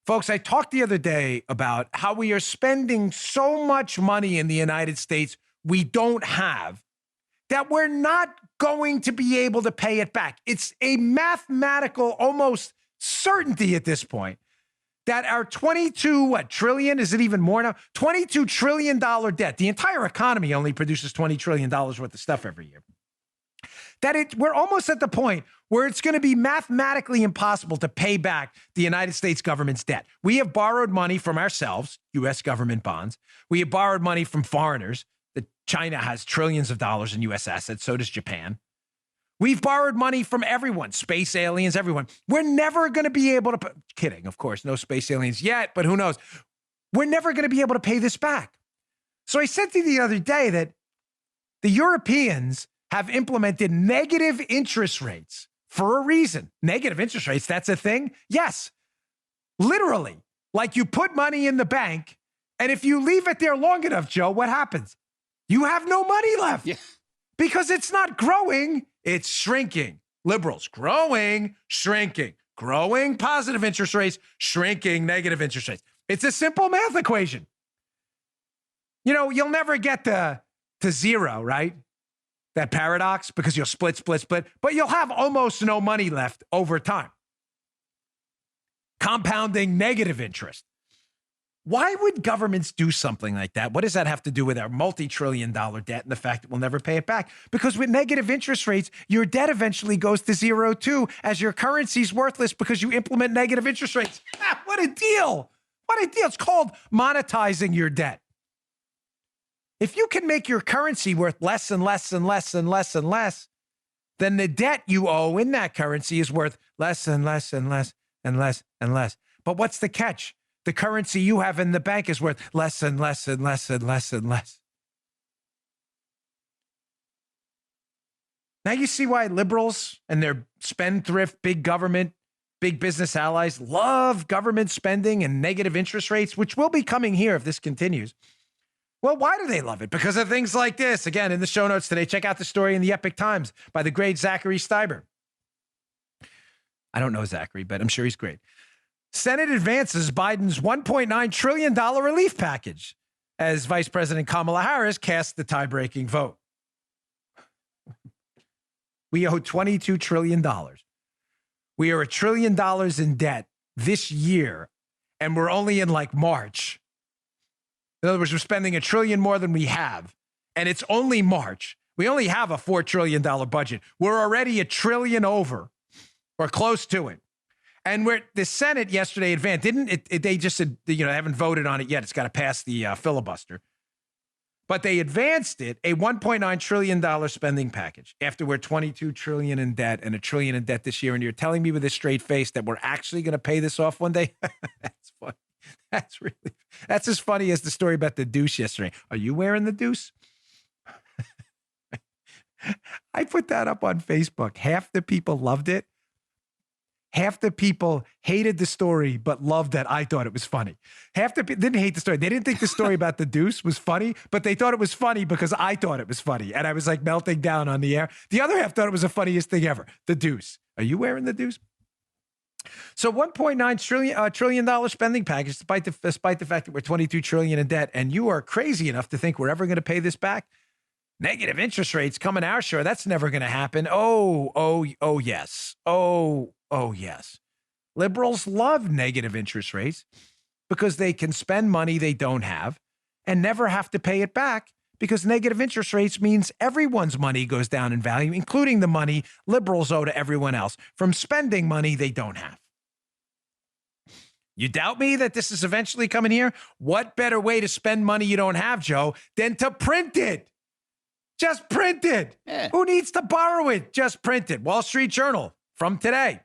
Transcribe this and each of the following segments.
Folks, I talked the other day about how we are spending so much money in the United States we don't have that we're not going to be able to pay it back. It's a mathematical almost certainty at this point that our 22 trillion, is it even more now? $22 trillion debt. The entire economy only produces $20 trillion worth of stuff every year. We're almost at the point where it's going to be mathematically impossible to pay back the United States government's debt. We have borrowed money from ourselves, U.S. government bonds. We have borrowed money from foreigners. China has trillions of dollars in U.S. assets. So does Japan. We've borrowed money from everyone, space aliens, everyone. We're never going to be able to, kidding, of course, no space aliens yet, but who knows? We're never going to be able to pay this back. So I said to you the other day that the Europeans have implemented negative interest rates for a reason. Negative interest rates, that's a thing? Yes. Literally, like you put money in the bank, and if you leave it there long enough, Joe, what happens? You have no money left because it's not growing, it's shrinking. Liberals, growing, shrinking, growing positive interest rates, shrinking negative interest rates. It's a simple math equation. You know, you'll never get to zero, right? That paradox, because you'll split, but you'll have almost no money left over time. Compounding negative interest. Why would governments do something like that? What does that have to do with our multi-trillion-dollar debt and the fact that we'll never pay it back? Because with negative interest rates, your debt eventually goes to zero too, as your currency's worthless because you implement negative interest rates. What a deal. What a deal. It's called monetizing your debt. If you can make your currency worth less and less and less and less and less, then the debt you owe in that currency is worth less and less and less and less and less. But what's the catch? The currency you have in the bank is worth less and less and less and less and less. Now you see why liberals and their spendthrift, big government, big business allies love government spending and negative interest rates, which will be coming here if this continues. Well, why do they love it? Because of things like this. Again, in the show notes today, check out the story in the Epic Times by the great Zachary Steiber. I don't know Zachary, but I'm sure he's great. Senate advances Biden's $1.9 trillion relief package as Vice President Kamala Harris casts the tie-breaking vote. We owe $22 trillion. We are $1 trillion in debt this year, and we're only in like March. In other words, we're spending $1 trillion more than we have, and it's only March. We only have a $4 trillion budget. We're already $1 trillion over, or close to it. And the Senate yesterday advanced, didn't it? They just said, they haven't voted on it yet. It's got to pass the filibuster. But they advanced it, a $1.9 trillion spending package after we're $22 trillion in debt and $1 trillion in debt this year. And you're telling me with a straight face that we're actually going to pay this off one day? That's funny. That's as funny as the story about the deuce yesterday. Are you wearing the deuce? I put that up on Facebook. Half the people loved it. Half the people hated the story, but loved that I thought it was funny. Half the people didn't hate the story. They didn't think the story about the deuce was funny, but they thought it was funny because I thought it was funny. And I was like melting down on the air. The other half thought it was the funniest thing ever. The deuce. Are you wearing the deuce? So $1.9 trillion spending package, despite the fact that we're $22 trillion in debt, and you are crazy enough to think we're ever going to pay this back. Negative interest rates coming our shore. That's never going to happen. Oh, yes. Oh, yes. Liberals love negative interest rates because they can spend money they don't have and never have to pay it back, because negative interest rates means everyone's money goes down in value, including the money liberals owe to everyone else from spending money they don't have. You doubt me that this is eventually coming here? What better way to spend money you don't have, Joe, than to print it? Just print it. Yeah. Who needs to borrow it? Just print it. Wall Street Journal from today.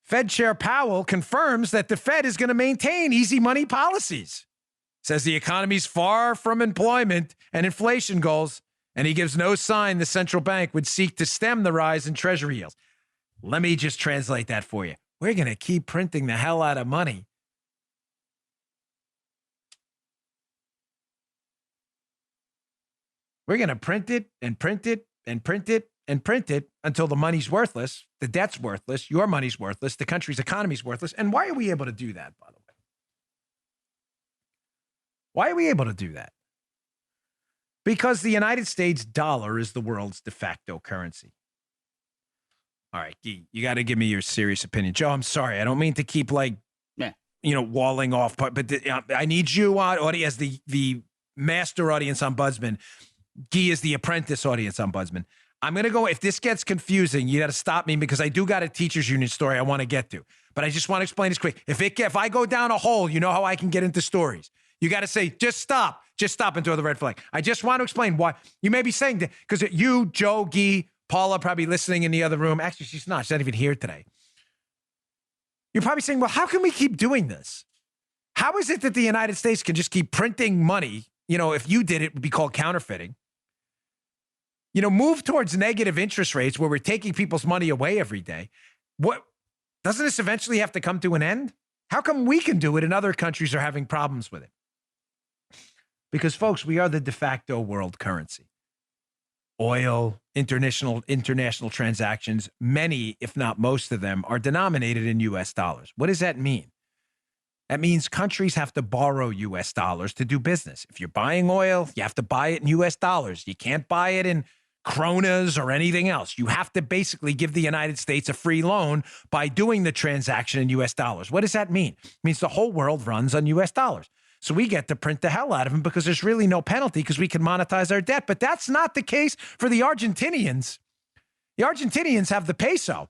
Fed Chair Powell confirms that the Fed is going to maintain easy money policies. Says the economy's far from employment and inflation goals, and he gives no sign the central bank would seek to stem the rise in Treasury yields. Let me just translate that for you. We're going to keep printing the hell out of money. We're going to print it and print it and print it and print it until the money's worthless, the debt's worthless, your money's worthless, the country's economy's worthless. And why are we able to do that, by the way? Why are we able to do that? Because the United States dollar is the world's de facto currency. All right, Guy, you got to give me your serious opinion. Joe, I'm sorry. I don't mean to keep walling off, but I need you as the master audience ombudsman. Guy is the apprentice audience ombudsman. I'm going to go, if this gets confusing, you got to stop me because I do got a teacher's union story I want to get to. But I just want to explain this quick. If I go down a hole, you know how I can get into stories. You got to say, just stop and throw the red flag. I just want to explain why. You may be saying that because you, Joe, Guy, Paula probably listening in the other room. Actually, she's not even here today. You're probably saying, well, how can we keep doing this? How is it that the United States can just keep printing money? If you did it, would be called counterfeiting. Move towards negative interest rates where we're taking people's money away every day. What doesn't this eventually have to come to an end? How come we can do it and other countries are having problems with it? Because, folks, we are the de facto world currency. Oil, international transactions, many, if not most of them, are denominated in U.S. dollars. What does that mean? That means countries have to borrow U.S. dollars to do business. If you're buying oil, you have to buy it in U.S. dollars. You can't buy it in kronas or anything else. You have to basically give the United States a free loan by doing the transaction in U.S. dollars. What does that mean? It means the whole world runs on U.S. dollars. So we get to print the hell out of them because there's really no penalty because we can monetize our debt. But that's not the case for the Argentinians. The Argentinians have the peso.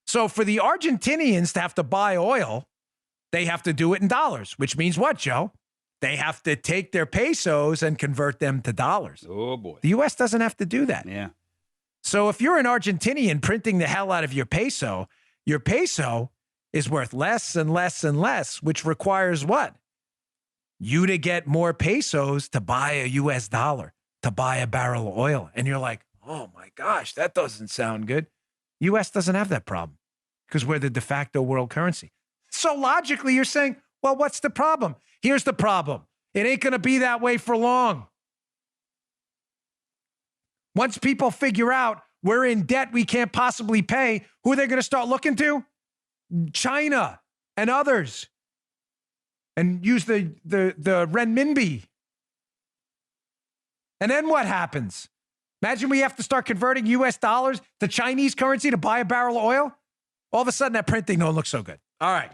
So for the Argentinians to have to buy oil, they have to do it in dollars, which means what, Joe? They have to take their pesos and convert them to dollars. Oh, boy. The U.S. doesn't have to do that. Yeah. So if you're an Argentinian printing the hell out of your peso is worth less and less and less, which requires what? You to get more pesos to buy a U.S. dollar, to buy a barrel of oil. And you're like, oh, my gosh, that doesn't sound good. U.S. doesn't have that problem because we're the de facto world currency. So logically, you're saying, well, what's the problem? Here's the problem. It ain't going to be that way for long. Once people figure out we're in debt we can't possibly pay, who are they going to start looking to? China and others. And use the renminbi. And then what happens? Imagine we have to start converting U.S. dollars to Chinese currency to buy a barrel of oil. All of a sudden, that printing don't look so good. All right.